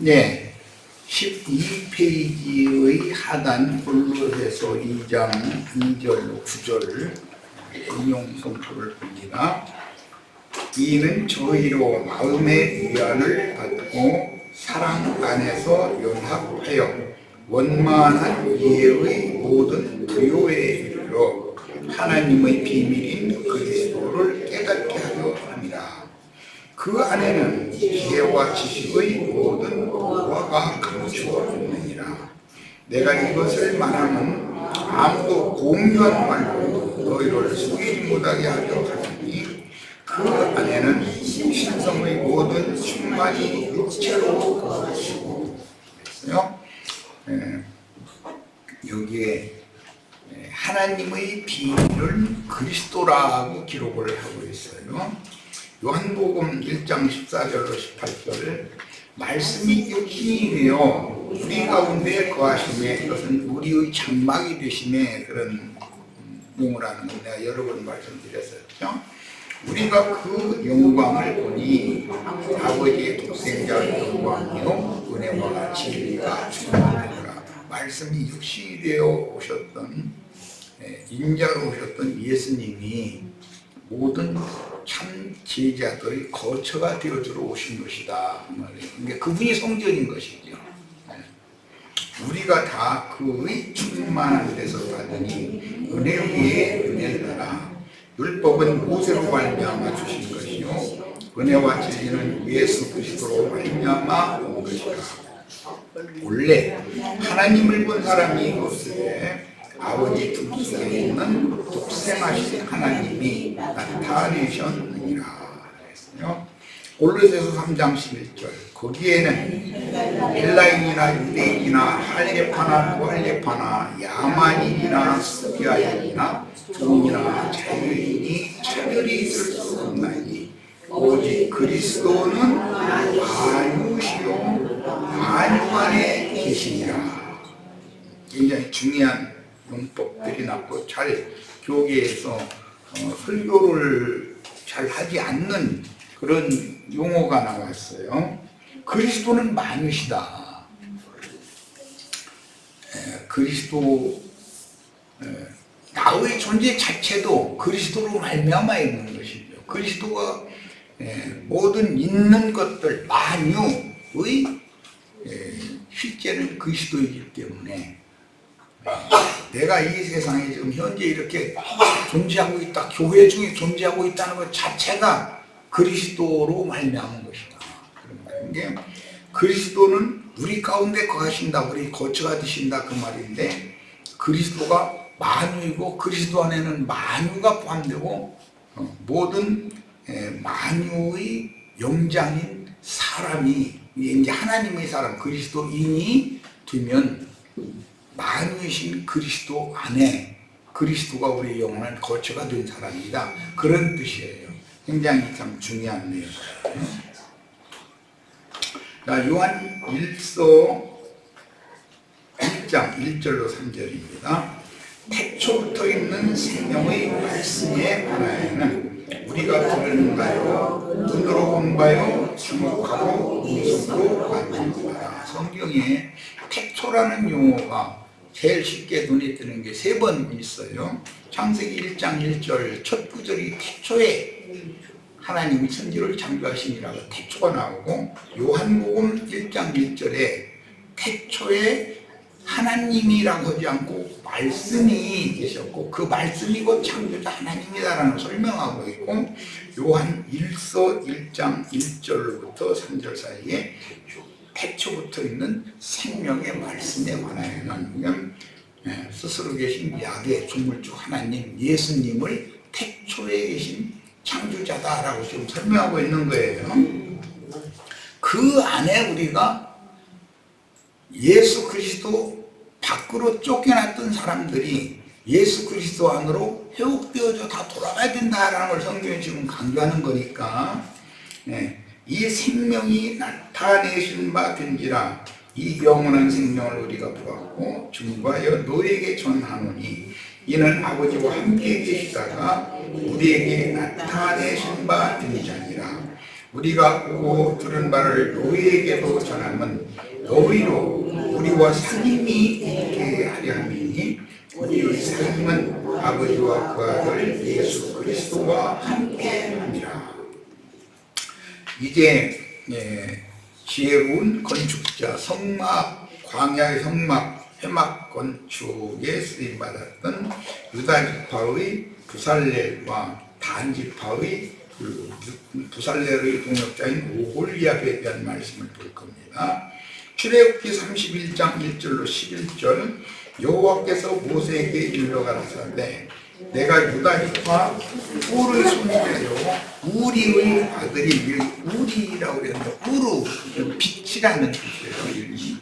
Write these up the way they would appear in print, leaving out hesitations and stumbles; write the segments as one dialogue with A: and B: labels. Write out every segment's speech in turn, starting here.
A: 네, 12페이지의 하단 골로새서 2장 2절 9절 인용 성토를 봅니다. 이는 저희로 마음의 위안을 받고 사랑 안에서 연합하여 원만한 이해의 모든 부요에 이르러 하나님의 비밀인 그리스도를 깨닫게 하려 합니다. 그 안에는 지혜와 지식의 모든 보화가 감추어 있느니라. 내가 이것을 말하면 아무도 공유하는 말로 너희를 속이지 못하게 하려 하니 그 안에는 신성의 모든 충만이 육체로 거하시고 그랬어요. 여기에 하나님의 비밀을 그리스도라고 기록을 하고 있어요. 요한복음 1장 14절로 18절 말씀이 육신이 되어 우리 가운데 거하심에 이것은 우리의 장막이 되심에 그런 용어라는 걸 내가 여러 번 말씀드렸었죠. 우리가 그 영광을 보니 아버지의 독생자의 영광이요 은혜와 진리가 충만하더라. 말씀이 육신이 되어 오셨던 인자로 오셨던 예수님이 모든 참 제자들의 거처가 되어주러 오신 것이다. 그러니까 그분이 성전인 것이죠. 우리가 다 그의 충만한 데서 받으니 은혜 위에 은혜를 받아. 율법은 모세로 말미암아 주신 것이요 은혜와 진리는 예수 그리스도로 말미암아 온 것이다. 원래 하나님을 본 사람이 없으되 아버지 품속에 있는 독생하신 하나님이 나타내셨느니라 그랬어요. 골로새서 3장 11절 거기에는 헬라인이나 유대인이나 할례파나 부할례파나 야만인이나 스기야인이나 종이나 자유인이 차별이 있을 수 없나니 오직 그리스도는 만유시요 만유 안에 계시니라. 굉장히 중요한 용법들이 나고 잘 교계에서 설교를 잘 하지 않는 그런 용어가 나왔어요. 그리스도는 만유시다. 그리스도 나의 존재 자체도 그리스도로 말미암아 있는 것이죠. 그리스도가 모든 있는 것들 만유의 실제는 그리스도이기 때문에 내가 이 세상에 지금 현재 이렇게 존재하고 있다, 교회 중에 존재하고 있다는 것 자체가 그리스도로 말미암은 것이다. 그런 말인데 그리스도는 우리 가운데 거하신다, 우리 거처가 되신다 그 말인데 그리스도가 만유이고 그리스도 안에는 만유가 포함되고 모든 만유의 영장인 사람이 이제 하나님의 사람 그리스도인이 되면 만유이신 그리스도 안에 그리스도가 우리의 영원한 거처가 된 사람이다. 그런 뜻이에요. 굉장히 참 중요한 내용이에요. 자, 요한 1서 1장 1절로 3절입니다. 태초부터 있는 생명의 말씀에 관하여는 우리가 들은 바요, 눈으로 본 바요, 주목하고 음성으로 만진 바라. 성경에 태초라는 용어가 제일 쉽게 눈에 띄는 게 3번 있어요. 창세기 1장 1절 첫 구절이 태초에 하나님이 천지를 창조하시니라고 태초가 나오고 요한복음 1장 1절에 태초에 하나님이라고 하지 않고 말씀이 계셨고 그 말씀이 곧 창조자 하나님이다라는 설명하고 있고 요한 1서 1장 1절부터 3절 사이에 태초부터 있는 생명의 말씀에 관하여는 스스로 계신 야훼 조물주 하나님 예수님을 태초에 계신 창조자다라고 지금 설명하고 있는 거예요. 그 안에 우리가 예수 그리스도 밖으로 쫓겨났던 사람들이 예수 그리스도 안으로 회복되어져 다 돌아가야 된다라는 걸 성경이 지금 강조하는 거니까 이 생명이 나타내신 바 된지라 이 영원한 생명을 우리가 보았고 증거하여 너에게 전하노니 이는 아버지와 함께 계시다가 우리에게 나타내신 바 된자니라. 우리가 보고 들은 바를 너희에게도 전하면 너희로 우리와 상임이 있게 하려 함이니 우리의 상임은 아버지와 그 아들 예수 그리스도와 함께 합니다. 이제 지혜로운 건축자 성막, 광야의 성막, 회막 건축에 쓰임받았던 유다지파의 부살렐과 단지파의 부살렐의 동역자인 오홀리압에 대한 말씀을 볼 겁니다. 출애굽기 31장 1절로 11절 여호와께서 모세에게 일러 가라사대 내가 유다지파 홀의 손자요 우리의 아들이 우리라고 그랬는데 우르 빛이라는 뜻이에요.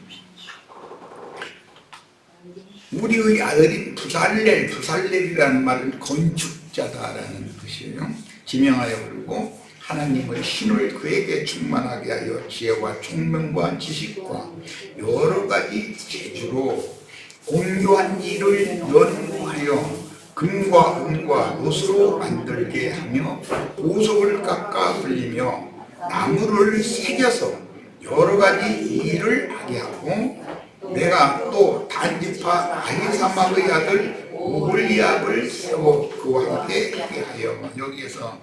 A: 우리의 아들인 부살렐이라는 말은 건축자다라는 뜻이에요. 지명하여 부르고 하나님의 신을 그에게 충만하게 하여 지혜와 총명과 지식과 여러 가지 재주로 공교한 일을 연구하여 금과 은과 노스로 만들게 하며 보석을 깎아 불리며 나무를 새겨서 여러 가지 일을 하게 하고 내가 또 단지파 아히사막의 아들 오홀리압을 세워 그와 함께 하게 하여 여기에서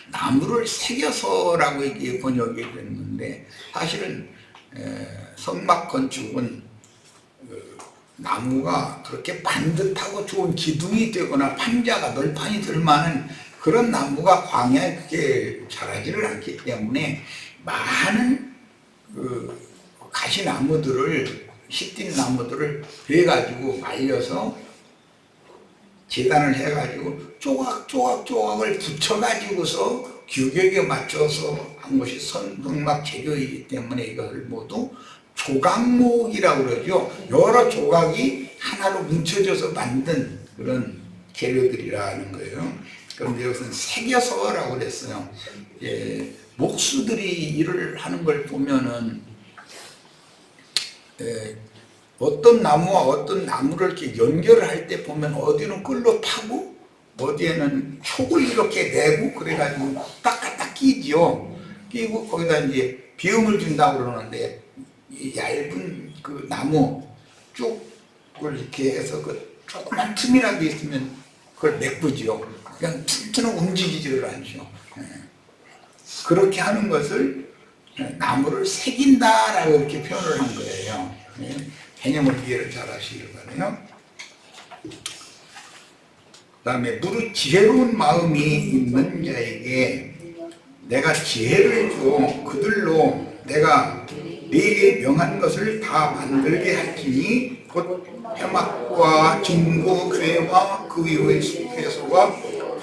A: 나무를 새겨서라고 이렇게 번역이 됐는데 사실은 성막 건축은 나무가 그렇게 반듯하고 좋은 기둥이 되거나 판자가 널판이 들 만한 그런 나무가 광야에 그렇게 자라지를 않기 때문에 많은 가시나무들을 시띠 나무들을 해가지고 말려서 재단을 해가지고 조각을 붙여가지고서 규격에 맞춰서 한 것이 성막 재료이기 때문에 이것을 모두 조각목이라고 그러죠. 여러 조각이 하나로 뭉쳐져서 만든 그런 재료들이라는 거예요. 그런데 여기서는 새겨서라고 그랬어요. 목수들이 일을 하는 걸 보면은 어떤 나무와 어떤 나무를 이렇게 연결을 할 때 보면 어디는 끌로 파고 어디에는 촉을 이렇게 내고 그래가지고 딱 갖다 끼지요. 끼고 거기다 이제 비음을 준다고 그러는데 이 얇은 그 나무 쭉을 이렇게 해서 그 조그만 틈이라도 있으면 그걸 메꾸지요. 그냥 틈틈은 움직이지를 않죠. 그렇게 하는 것을 나무를 새긴다라고 이렇게 표현을 한 거예요. 개념을 이해를 잘 하시길 바라요. 그 다음에 무릇 지혜로운 마음이 있는 자에게 내가 지혜를 줘 그들로 내가 네게 명한 것을 다 만들게 할지니 곧 회막과 증거 궤와 그 위의 회소와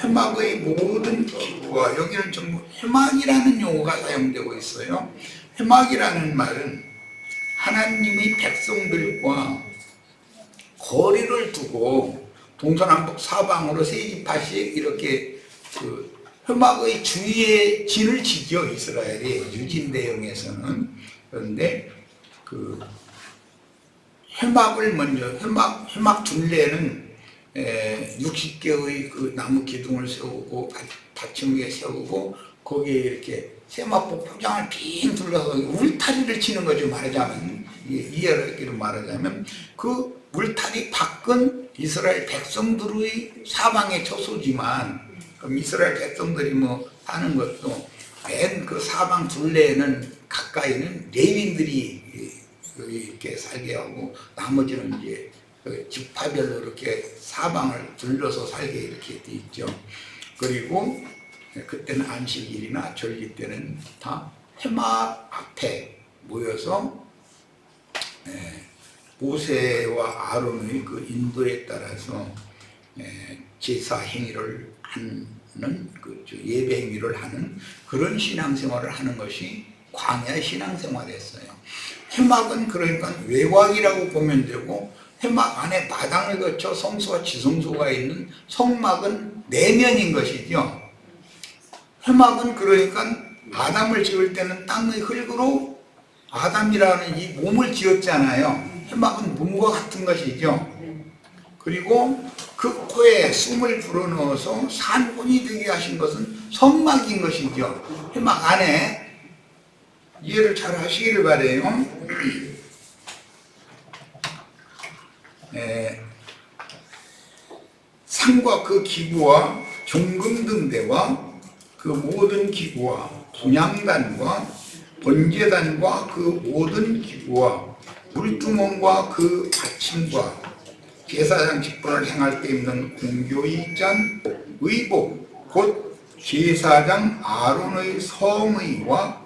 A: 회막의 모든 기구와 여기는 전부 회막이라는 용어가 사용되고 있어요. 회막이라는 말은 하나님의 백성들과 거리를 두고 동서남북 사방으로 세 지파씩 이렇게 그 회막의 주위에 진을 지켜 이스라엘이 유진대형에서는. 그런데 그 회막을 먼저 회막 둘레는 60개의 그 나무 기둥을 세우고 받침 위에 세우고 거기에 이렇게 세마포 포장을 빙 둘러서 울타리를 치는 거죠. 말하자면 이해를 말하자면 그 울타리 밖은 이스라엘 백성들의 사방의 처소지만 그럼 이스라엘 백성들이 뭐 하는 것도 맨 그 사방 둘레에는 가까이는 레위인들이 이렇게 살게 하고 나머지는 이제 지파별로 이렇게 사방을 둘러서 살게 이렇게 돼 있죠. 그리고 그때는 안식일이나 절기 때는 다 회막 앞에 모여서 모세와 아론의 그 인도에 따라서 제사 행위를 하는 그 예배 행위를 하는 그런 신앙생활을 하는 것이 광야의 신앙생활이었어요. 회막은 그러니까 외곽이라고 보면 되고 회막 안에 마당을 거쳐 성소와 지성소가 있는 성막은 내면인 것이죠. 회막은 그러니까 아담을 지을 때는 땅의 흙으로 아담이라는 이 몸을 지었잖아요. 회막은 몸과 같은 것이죠. 그리고 그 코에 숨을 불어넣어서 산혼이 되게 하신 것은 성막인 것이죠. 회막 안에 이해를 잘 하시기를 바래요. 상과 그 기구와 종금등대와 그 모든 기구와 분향단과 번제단과 그 모든 기구와 물두멍과 그 받침과 제사장 직분을 행할 때 입는 공교의 짠 의복 곧 제사장 아론의 성의와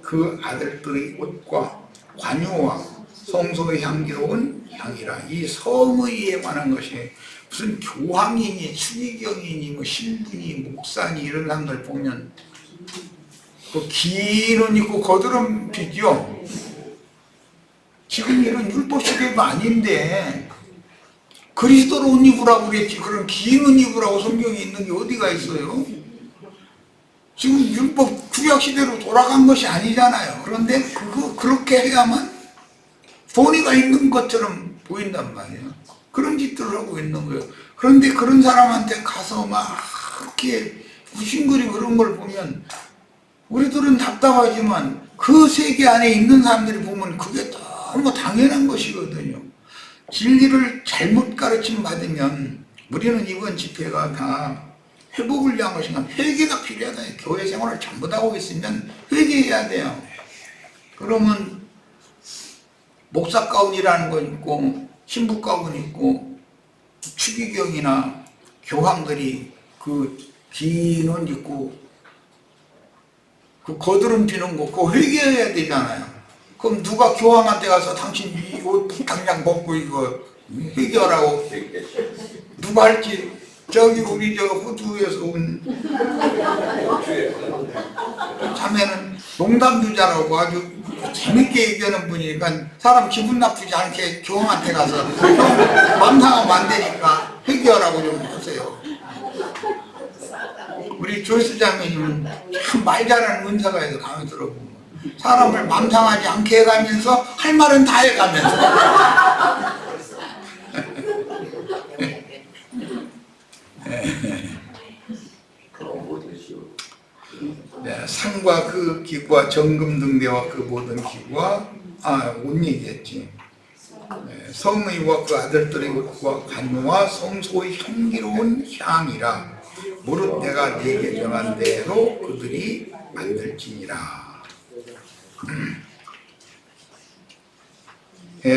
A: 그 아들들의 옷과 관유와 성소의 향기로운 향이라. 이 성의에 관한 것이 무슨 교황이니 추기경이니 뭐 신부니 목사니 이런 사람들 보면 그 긴 옷 입고 거드름 피죠. 지금 이런 율법 시대도 아닌데 그리스도로 옷 입으라고 그랬지 그런 긴 옷 입으라고 성경에 있는 게 어디가 있어요? 지금 율법 구약 시대로 돌아간 것이 아니잖아요. 그런데 그렇게 해야만 본의가 있는 것처럼 보인단 말이에요. 그런 짓들을 하고 있는 거예요. 그런데 그런 사람한테 가서 막 이렇게 우싱거리고 그런 걸 보면 우리들은 답답하지만 그 세계 안에 있는 사람들이 보면 그게 너무 당연한 것이거든요. 진리를 잘못 가르침 받으면 우리는 이번 집회가 다 회복을 위한 것인가 회개가 필요하다. 교회 생활을 잘못하고 있으면 회개해야 돼요. 그러면 목사 가운이라는 거 있고 신부 가운 있고 추기경이나 교황들이 그 긴 옷 입고 그 거드름 피는 거 그거 회개해야 되잖아요. 그럼 누가 교황한테 가서 당신 이 옷 당장 벗고 이거 회개하라고 누가 할지 저기 우리 저 호주에서 온 자매는 농담주자라고 아주 재밌게 얘기하는 분이니까 사람 기분 나쁘지 않게 교황한테 가서 맘 상하면 안 되니까 회개하라고 좀 하세요. 우리 조이스 자매님은 참 말 잘하는 은사가 해서 가면 들어보면 사람을 맘 상하지 않게 해가면서 할 말은 다 해가면서 네, 상과 그 기구와 정금등대와 그 모든 기구와 옷 얘기했지. 네, 성의와 그 아들들의 옷과 관유와 성소의 향기로운 향이라. 무릇 내가 네게 정한 대로 그들이 만들지니라.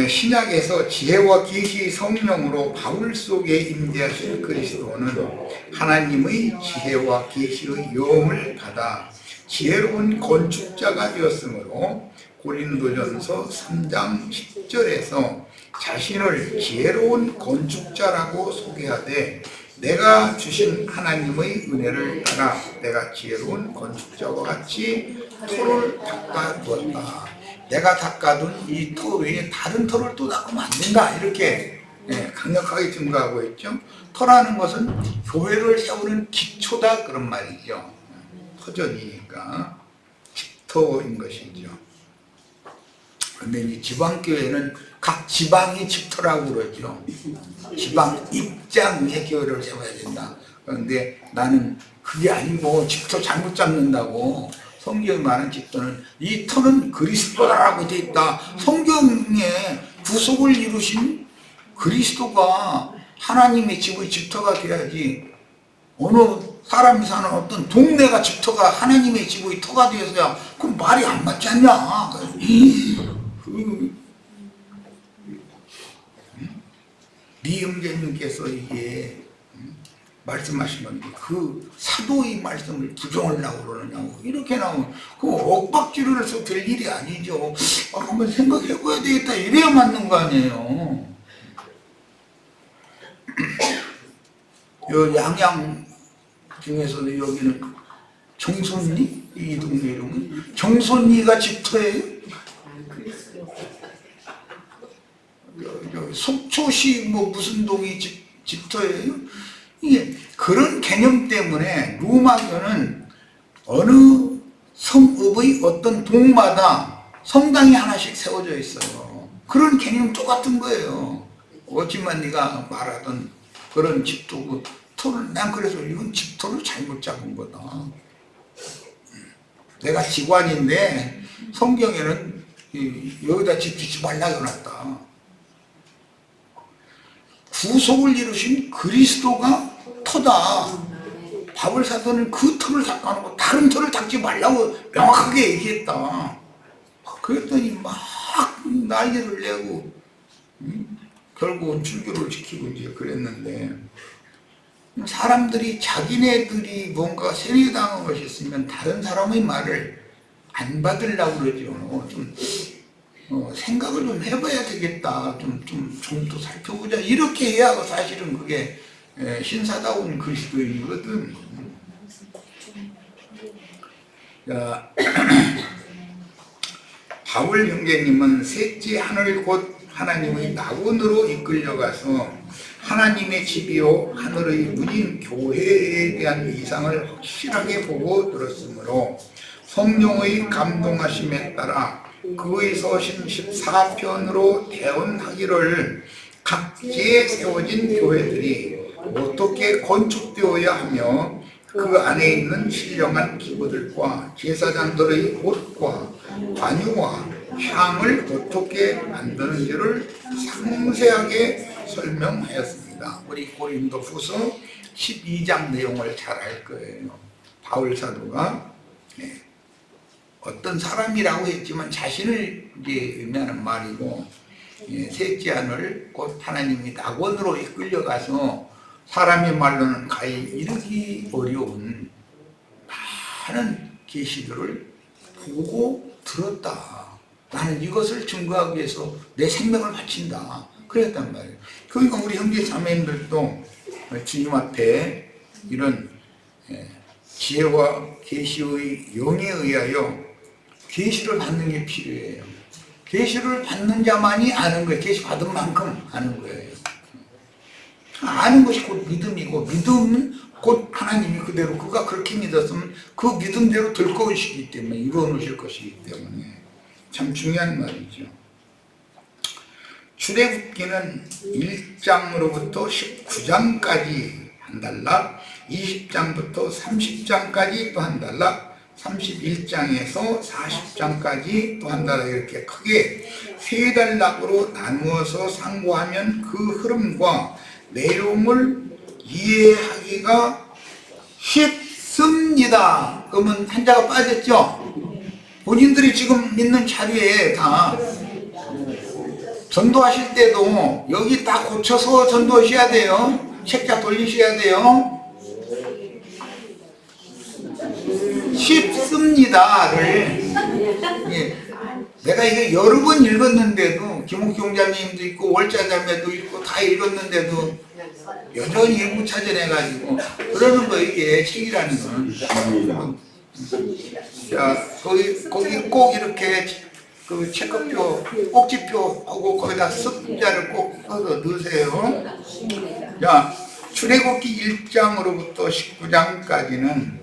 A: 신약에서 지혜와 계시의 성령으로 바울 속에 임재하신 그리스도는 하나님의 지혜와 계시의 영을 받아 지혜로운 건축자가 되었으므로 고린도전서 3장 10절에서 자신을 지혜로운 건축자라고 소개하되 내가 주신 하나님의 은혜를 따라 내가 지혜로운 건축자와 같이 토를 닦아두었다. 내가 닦아둔 이 토 외에 다른 토를 또 닦으면 안 된다. 이렇게 강력하게 증거하고 있죠. 토라는 것은 교회를 세우는 기초다 그런 말이죠. 토전이니까 집토인 것이죠. 그런데 이 지방교회는 각 지방이 집토라고 그러죠. 지방 입장의 교회를 세워야 된다. 그런데 나는 그게 아니고 집토 잘못 잡는다고. 성경에 말하는 집토는 이 터는 그리스도라고 되어 있다. 성경에 구속을 이루신 그리스도가 하나님의 집의 집터가 돼야지 어느 사람이 사는 어떤 동네가 집터가 하나님의 집의 터가 되어서야 그럼 말이 안 맞지 않냐. 미음재님께서 이게 말씀하신 건데 그 사도의 말씀을 부정하려고 그러느냐고 이렇게 나오면 그 엇박지를 해서 될 일이 아니죠. 한번 생각해 봐야 되겠다 이래야 맞는 거 아니에요. 요 양양 중에서도 여기는 정선리 이 동네 이름은 정선리가 집터예요. 속초시 뭐 무슨 동이 집터예요. 이게 그런 개념 때문에 로마교는 어느 성읍의 어떤 동마다 성당이 하나씩 세워져 있어요. 그런 개념 똑같은 거예요. 어찌만 네가 말하던 그런 집도 터를, 난 그래서 이건 집터를 잘못 잡은 거다. 내가 직관인데 성경에는 여기다 집 짓지 말라고 해놨다. 구속을 이루신 그리스도가 터다. 바벨사도는 그 터를 닦아놓고 다른 터를 닦지 말라고 명확하게 얘기했다. 그랬더니 막 난리를 내고 결국은 출교를 지키고 이제 그랬는데, 사람들이 자기네들이 뭔가 세뇌당한 것이 있으면 다른 사람의 말을 안 받으려고 그러죠. 좀 생각을 좀 해봐야 되겠다. 좀 더 살펴보자. 이렇게 해야 사실은 그게 신사다운 그리스도인이거든. 자, 바울 형제님은 셋째 하늘 곧 하나님의 낙원으로 이끌려가서 하나님의 집이요 하늘의 문인 교회에 대한 이상을 확실하게 보고 들었으므로 성령의 감동하심에 따라 그의 서신 14편으로 대언하기를 각지에 세워진 교회들이 어떻게 건축되어야 하며 그 안에 있는 신령한 기구들과 제사장들의 옷과 관유와 향을 어떻게 만드는지를 상세하게 설명하였습니다. 우리 고린도후서 12장 내용을 잘 알 거예요. 바울 사도가 어떤 사람이라고 했지만 자신을 이제 의미하는 말이고, 셋째 하늘 곧 하나님이 낙원으로 이끌려가서 사람의 말로는 가히 이르기 어려운 많은 계시들을 보고 들었다. 나는 이것을 증거하기 위해서 내 생명을 바친다. 그랬단 말이에요. 그러니까 우리 형제 자매님들도 주님 앞에 이런 지혜와 계시의 영에 의하여 계시를 받는 게 필요해요. 계시를 받는 자만이 아는 거예요. 계시 받은 만큼 아는 거예요. 아는 것이 곧 믿음이고, 믿음은 곧 하나님이 그대로 그가 그렇게 믿었으면 그 믿음대로 될 것이기 때문에, 이루어 놓으실 것이기 때문에 참 중요한 말이죠. 출애굽기는 1장으로부터 19장까지 한 단락, 20장부터 30장까지 또 한 단락, 31장에서 40장까지 또 한 단락, 이렇게 크게 세 단락으로 나누어서 상고하면 그 흐름과 내용을 이해하기가 쉽습니다. 그러면 한자가 빠졌죠? 본인들이 지금 있는 자리에 다 전도하실 때도 여기 다 고쳐서 전도하셔야 돼요. 책자 돌리셔야 돼요. 쉽습니다를, 내가 이게 여러 번 읽었는데도, 김옥기 홍자님도 있고 월자자매도 있고 다 읽었는데도 여전히 못 찾아내가지고 그러는 거, 이게 책이라는 건. 자, 거기 꼭 이렇게 그 체크표, 꼭지표하고 거기다 숫자를 꼭 써서 넣으세요. 자, 출애굽기 1장으로부터 19장까지는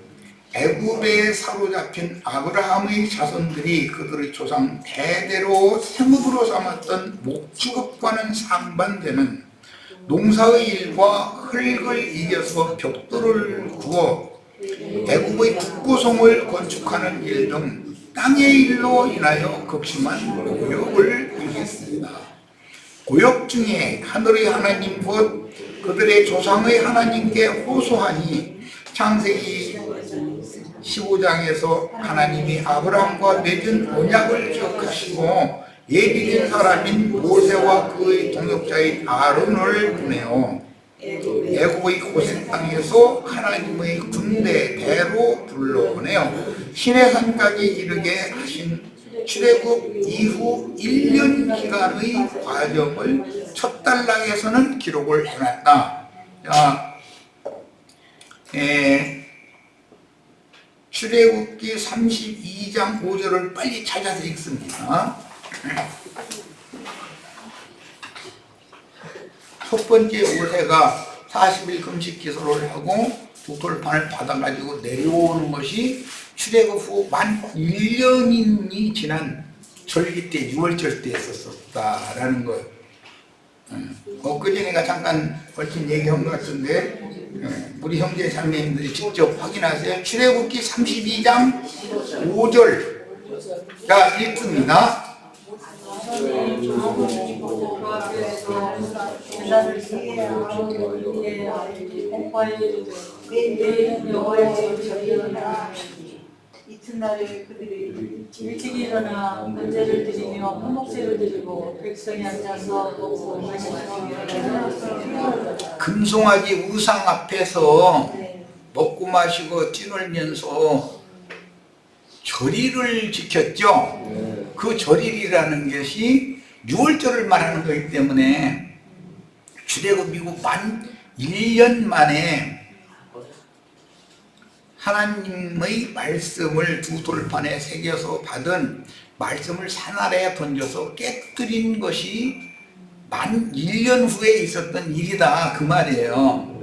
A: 애굽에 사로잡힌 아브라함의 자손들이 그들의 조상 대대로 생업으로 삼았던 목축업과는 상반되는 농사의 일과 흙을 이겨서 벽돌을 구워 애굽의 국고성을 건축하는 일 등 땅의 일로 인하여 극심한 고역을 당했습니다. 고역 중에 하늘의 하나님 곧 그들의 조상의 하나님께 호소하니 창세기 15장에서 하나님이 아브라함과 맺은 언약을 기억하시고 예비된 사람인 모세와 그의 동역자인 아론을 보내어 애굽의 고센 땅에서 하나님의 군대대로 불러보내어 시내산까지 이르게 하신 출애굽 이후 1년 기간의 과정을 첫 단락에서는 기록을 해놨다. 자, 출애굽기 32장 5절을 빨리 찾아서 읽습니다. 첫 번째 모세가 40일 금식 기도를 하고 두 돌판을 받아가지고 내려오는 것이 출애굽 후 만 1년이 지난 절기 때, 6월절 때 했었다라는 거예요. 엊그제 내가 잠깐 얼핏 얘기한 것 같은데 우리 형제 자매님들이 직접 확인하세요. 출애굽기 32장 5절가 읽습니다.
B: 이튿날에 그들이 일찍 일어나 번제를 드리며 화목제를 드리고 백성이 앉아서 먹고 마시며
A: 금송아지 우상 앞에서 먹고 마시고 찌놀면서 절일을 지켰죠. 그 절일이라는 것이 6월절을 말하는 거기 때문에 출애굽이고 만 1년 만에 하나님의 말씀을 두 돌판에 새겨서 받은 말씀을 산 아래에 던져서 깨뜨린 것이 만 1년 후에 있었던 일이다 그 말이에요.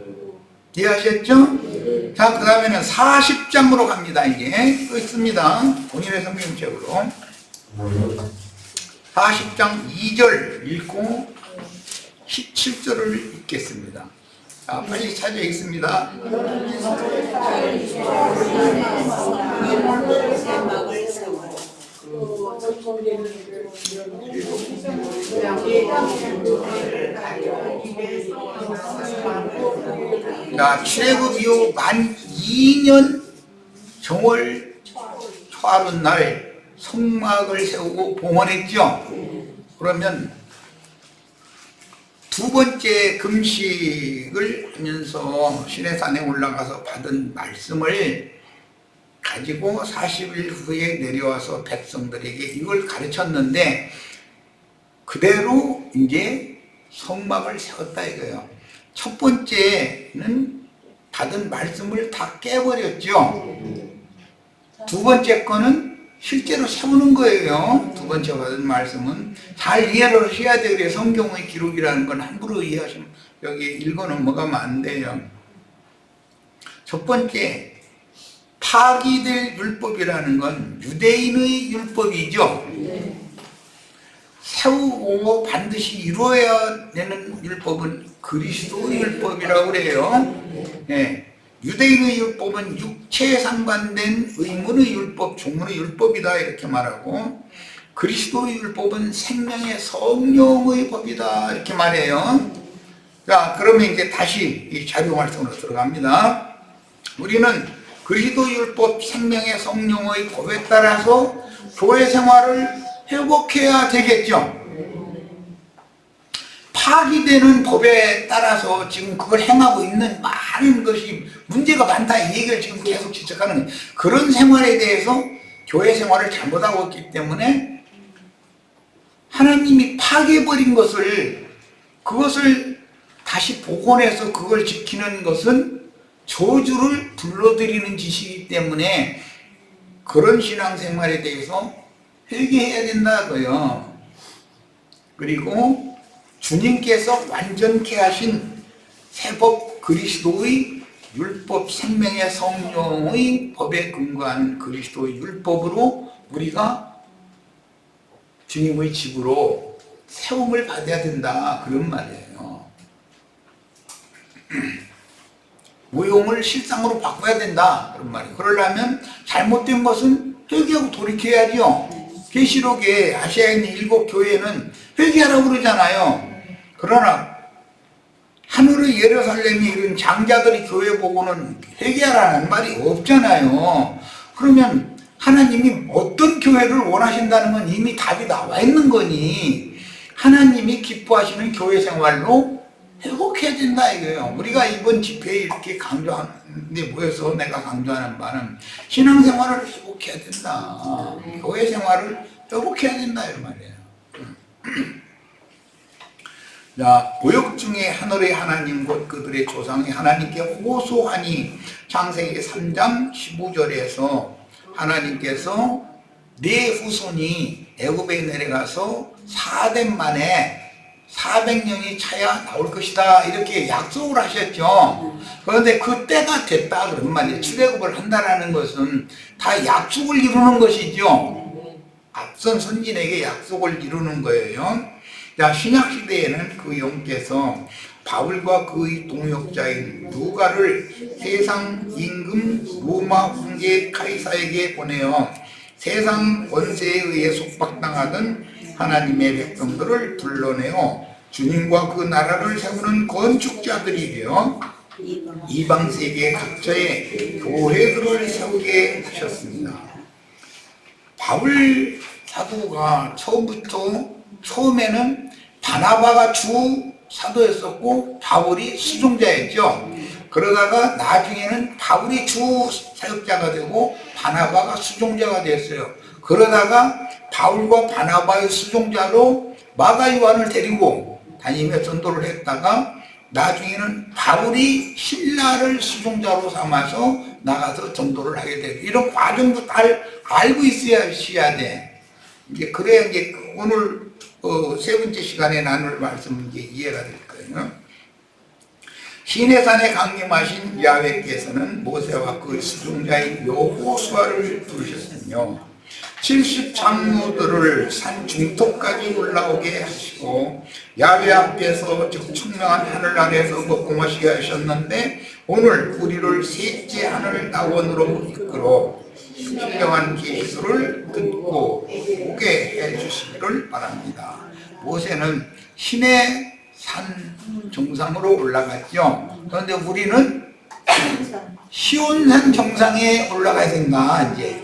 A: 이해하셨죠? 자, 그 다음에는 40장으로 갑니다. 이제 또 있습니다. 본인의 성경책으로 40장 2절 읽고 17절을 읽겠습니다. 자, 빨리 찾아 읽습니다. 자, 출애굽 이후 만 2년 정월 초하룻날 성막을 세우고 봉헌했죠. 그러면 두 번째 금식을 하면서 시내산에 올라가서 받은 말씀을 가지고 40일 후에 내려와서 백성들에게 이걸 가르쳤는데 그대로 이제 성막을 세웠다 이거예요. 첫 번째는 받은 말씀을 다 깨버렸죠. 두 번째 거는 실제로 세우는 거예요. 두 번째 받은 말씀은 잘 이해를 해야 돼. 그래 성경의 기록이라는 건 함부로 이해하시면 여기 읽어 넘어가면 안 돼요. 첫 번째 파기될 율법이라는 건 유대인의 율법이죠. 세우고 반드시 이루어야 되는 율법은 그리스도의 율법이라고 그래요. 유대인의 율법은 육체에 상관된 의문의 율법, 종문의 율법이다 이렇게 말하고 그리스도의 율법은 생명의 성령의 법이다 이렇게 말해요. 자, 그러면 이제 다시 이 자료 말씀으로 들어갑니다. 우리는 그리스도 율법 생명의 성령의 법에 따라서 교회 생활을 회복해야 되겠죠. 파기되는 법에 따라서 지금 그걸 행하고 있는 많은 것이 문제가 많다 이 얘기를 지금 계속 지적하는 거예요. 그런 생활에 대해서 교회 생활을 잘못하고 있기 때문에 하나님이 파괴해버린 그것을 다시 복원해서 그걸 지키는 것은 저주를 불러들이는 짓이기 때문에 그런 신앙생활에 대해서 회개해야 된다고요. 그리고 주님께서 완전케 하신 새법 그리스도의 율법 생명의 성령의 법에 근거한 그리스도의 율법으로 우리가 주님의 집으로 세움을 받아야 된다 그런 말이에요. 무용을 실상으로 바꿔야 된다 그런 말이에요. 그러려면 잘못된 것은 회개하고 돌이켜야죠. 계시록에 아시아에 있는 7 교회는 회개하라고 그러잖아요. 그러나 하늘의 예루살렘이 이런 장자들이 교회 보고는 회개하라는 말이 없잖아요. 그러면 하나님이 어떤 교회를 원하신다는 건 이미 답이 나와 있는 거니 하나님이 기뻐하시는 교회 생활로 회복해야 된다 이거예요. 우리가 이번 집회에 이렇게 강조하는데 모여서 내가 강조하는 바는 신앙생활을 회복해야 된다. 교회 생활을 회복해야 된다 이 말이에요. 자, 보역 중에 하늘의 하나님 곧 그들의 조상이 하나님께 호소하니 창세기 3장 15절에서 하나님께서 네 후손이 애굽에 내려가서 4대 만에 400년이 차야 나올 것이다 이렇게 약속을 하셨죠. 그런데 그 때가 됐다 그런 말이에요. 출애굽을 한다라는 것은 다 약속을 이루는 것이죠. 앞선 선진에게 약속을 이루는 거예요. 자, 신약시대에는 그 영께서 바울과 그의 동역자인 누가를 세상 임금 로마 황제 카이사에게 보내어 세상 권세에 의해 속박당하던 하나님의 백성들을 불러내어 주님과 그 나라를 세우는 건축자들이 되어 이방 세계 각처에 교회들을 세우게 하셨습니다. 바울 사도가 처음에는 바나바가 주 사도였었고 바울이 수종자였죠. 그러다가 나중에는 바울이 주 사역자가 되고 바나바가 수종자가 됐어요. 그러다가 바울과 바나바의 수종자로 마가 요한을 데리고 다니며 전도를 했다가 나중에는 바울이 신라를 수종자로 삼아서 나가서 전도를 하게 되고, 이런 과정도 잘 알고 있어야 돼. 이제 그래야 이제 오늘 세 번째 시간에 나눌 말씀은 이제 이해가 될 거예요. 시내산에 강림하신 야훼께서는 모세와 그 수종자인 여호수아를 부르셨으며 70장로들을 산 중턱까지 올라오게 하시고 야훼 앞에서 즉 청명한 하늘 아래에서 먹고마시게 하셨는데, 오늘 우리를 셋째 하늘 낙원으로 이끌어 신령한 계시를 듣고 오게 해주시기를 바랍니다. 모세는 신의 산 정상으로 올라갔죠. 그런데 우리는 시온산 정상에 올라가야 된다. 이제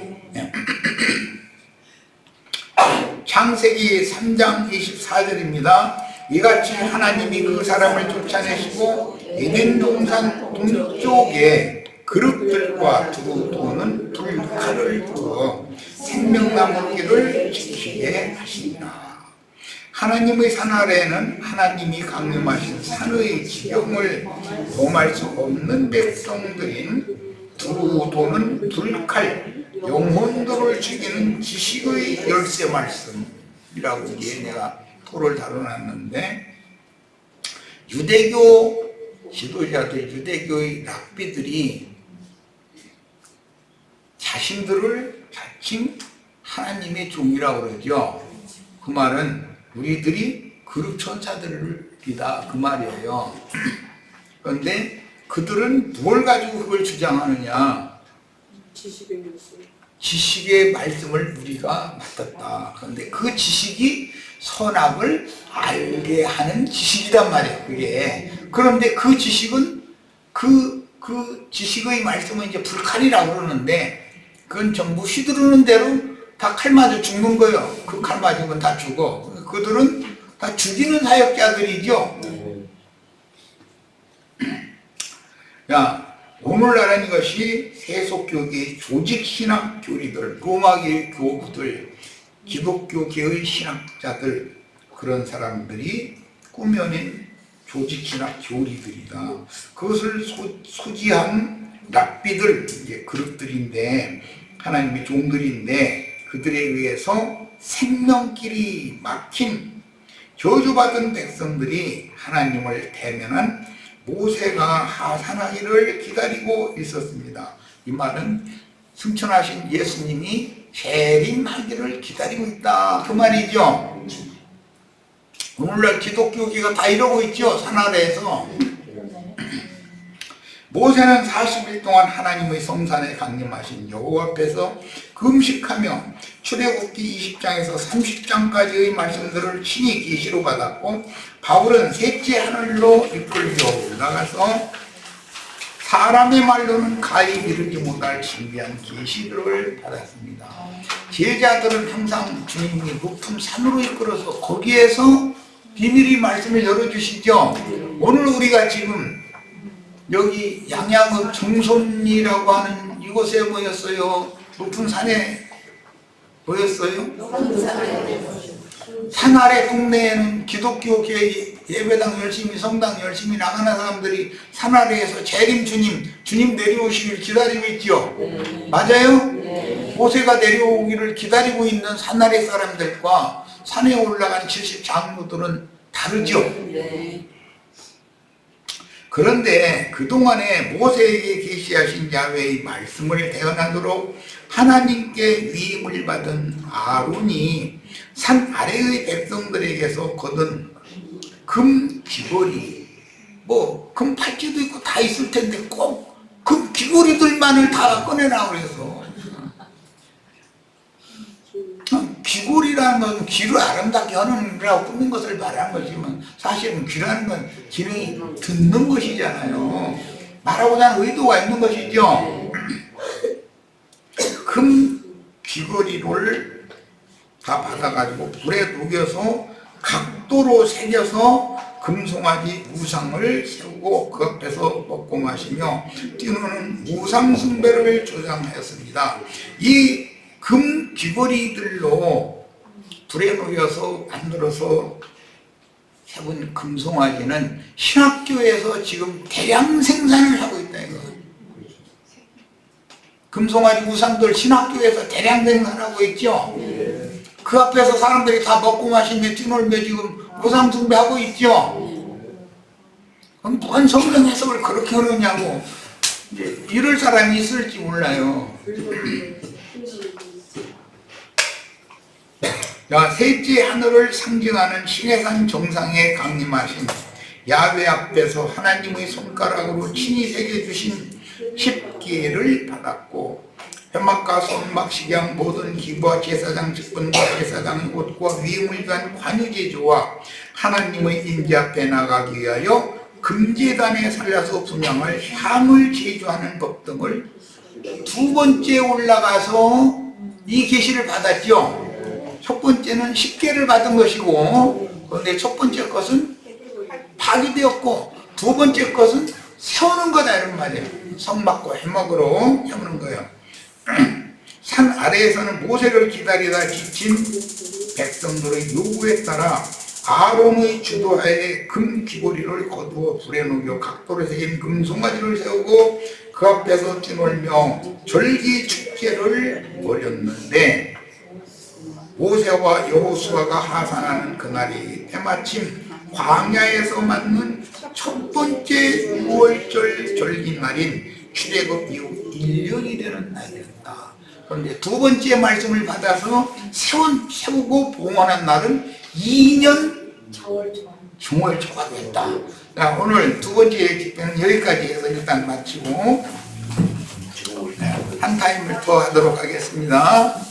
A: 창세기 3장 24절입니다. 이같이 하나님이 그 사람을 쫓아내시고 에덴 동산 동쪽에 그릇들과 두루 도는 불칼을 두어 생명나무 길을 지키게 하시니라. 하나님의 산 아래에는 하나님이 강림하신 산의 지경을 범할 수 없는 백성들인 두루 도는 불칼, 영혼들을 죽이는 지식의 열쇠 말씀이라고 이제 내가 토를 다뤄놨는데, 유대교 지도자들, 유대교의 랍비들이 자신들을 자칭 하나님의 종이라고 그러죠. 그 말은 우리들이 그룹 천사들이다 그 말이에요. 그런데 그들은 뭘 가지고 그걸 주장하느냐? 지식의 말씀을 우리가 맡았다. 그런데 그 지식이 선악을 알게 하는 지식이란 말이에요. 그게. 그런데 그 지식은 그 지식의 말씀은 이제 불칼이라고 그러는데, 그건 전부 휘두르는 대로 다 칼 맞아 죽는 거예요. 그 칼 맞으면 다 죽어. 그들은 다 죽이는 사역자들이죠. 야, 오늘날은 이것이 세속교계의 조직신학 교리들, 로마계의 교부들, 기독교계의 신학자들, 그런 사람들이 꾸며낸 조직신학 교리들이다. 그것을 소지한 랍비들, 이제 그룹들인데, 하나님의 종들인데, 그들에 의해서 생명길이 막힌 저주받은 백성들이 하나님을 대면한 모세가 하산하기를 기다리고 있었습니다. 이 말은 승천하신 예수님이 재림하기를 기다리고 있다 그 말이죠. 오늘날 기독교계가 다 이러고 있죠. 산 아래에서. 모세는 40일 동안 하나님의 성산에 강림하신 여호와 앞에서 금식하며 출애굽기 20장에서 30장까지의 말씀들을 친히 계시로 받았고, 바울은 셋째 하늘로 이끌려 올라가서 사람의 말로는 가히 이르지 못할 신비한 계시들을 받았습니다. 제자들은 항상 주님이 높은 산으로 이끌어서 거기에서 비밀의 말씀을 열어주시죠. 오늘 우리가 지금 여기 양양읍 정선이라고 하는 이곳에 모였어요. 높은 산에 모였어요. 산 아래 동네에는 기독교 예배당 열심히, 성당 열심히 나가는 사람들이 산 아래에서 재림 주님 내려오시길 기다리고 있죠. 맞아요? 모세가 내려오기를 기다리고 있는 산 아래 사람들과 산에 올라간 70장로들은 다르죠. 그런데 그동안에 모세에게 계시하신 야훼의 말씀을 대언하도록 하나님께 위임을 받은 아론이 산 아래의 백성들에게서 거둔 금 귀걸이, 뭐 금 팔찌도 있고 다 있을 텐데 꼭 금 귀걸이들만을 다 꺼내라 그래서. 귀걸이라는 건 귀를 아름답게 하느라고 꾸민 것을 말하는 거지만 사실은 귀라는 건 기능이 듣는 것이잖아요. 말하고자 하는 의도가 있는 것이죠. 금 귀걸이를 다 받아가지고 불에 녹여서 각도로 새겨서 금송아지 우상을 세우고 그 앞에서 먹고 마시며 뛰노는 우상숭배를 조장하였습니다. 이 금 귀걸이들로 불에 녹여서 만들어서 세운 금송아지는 신학교에서 지금 대량 생산을 하고 있다 이거. 금송아지 우상들 신학교에서 대량 생산하고 있죠. 그 앞에서 사람들이 다 먹고 마시며 뛰놀며 지금 우상 숭배하고 있죠. 그럼 뭔 성경 해석을 그렇게 하느냐고 이제 이럴 사람이 있을지 몰라요. 자, 셋째 하늘을 상징하는 시내산 정상에 강림하신 야훼 앞에서 하나님의 손가락으로 친히 새겨주신 십계를 받았고 현막과 손막 식양 모든 기부와 제사장 직분과 제사장의 옷과 위임을 위한 관유제조와 하나님의 임재 앞에 나가기 위하여 금제단에 살려서 분양할 향을 제조하는 법 등을 두 번째 올라가서 이 계시를 받았죠. 첫 번째는 십계를 받은 것이고 그런데 첫 번째 것은 파기되었고 두 번째 것은 세우는 거다 이런 말이에요. 성막과 해먹으로 세우는 거예요. 산 아래에서는 모세를 기다리다 지친 백성들의 요구에 따라 아론의 주도하에 금 귀걸이를 거두어 불에 녹여 각도로 새긴 금송아지를 세우고 그 앞에서 뛰놀며 절기 축제를 벌였는데 모세와 여호수아가 하산하는 그날이 때마침 광야에서 맞는 첫 번째 6월절 절기날인 출애굽 이후 1년이 되는 날이었다. 그런데 두 번째 말씀을 받아서 세우고 봉헌한 날은 2년 정월초가 됐다. 자, 오늘 두 번째 집회는 여기까지 해서 일단 마치고 한 타임을 더 하도록 하겠습니다.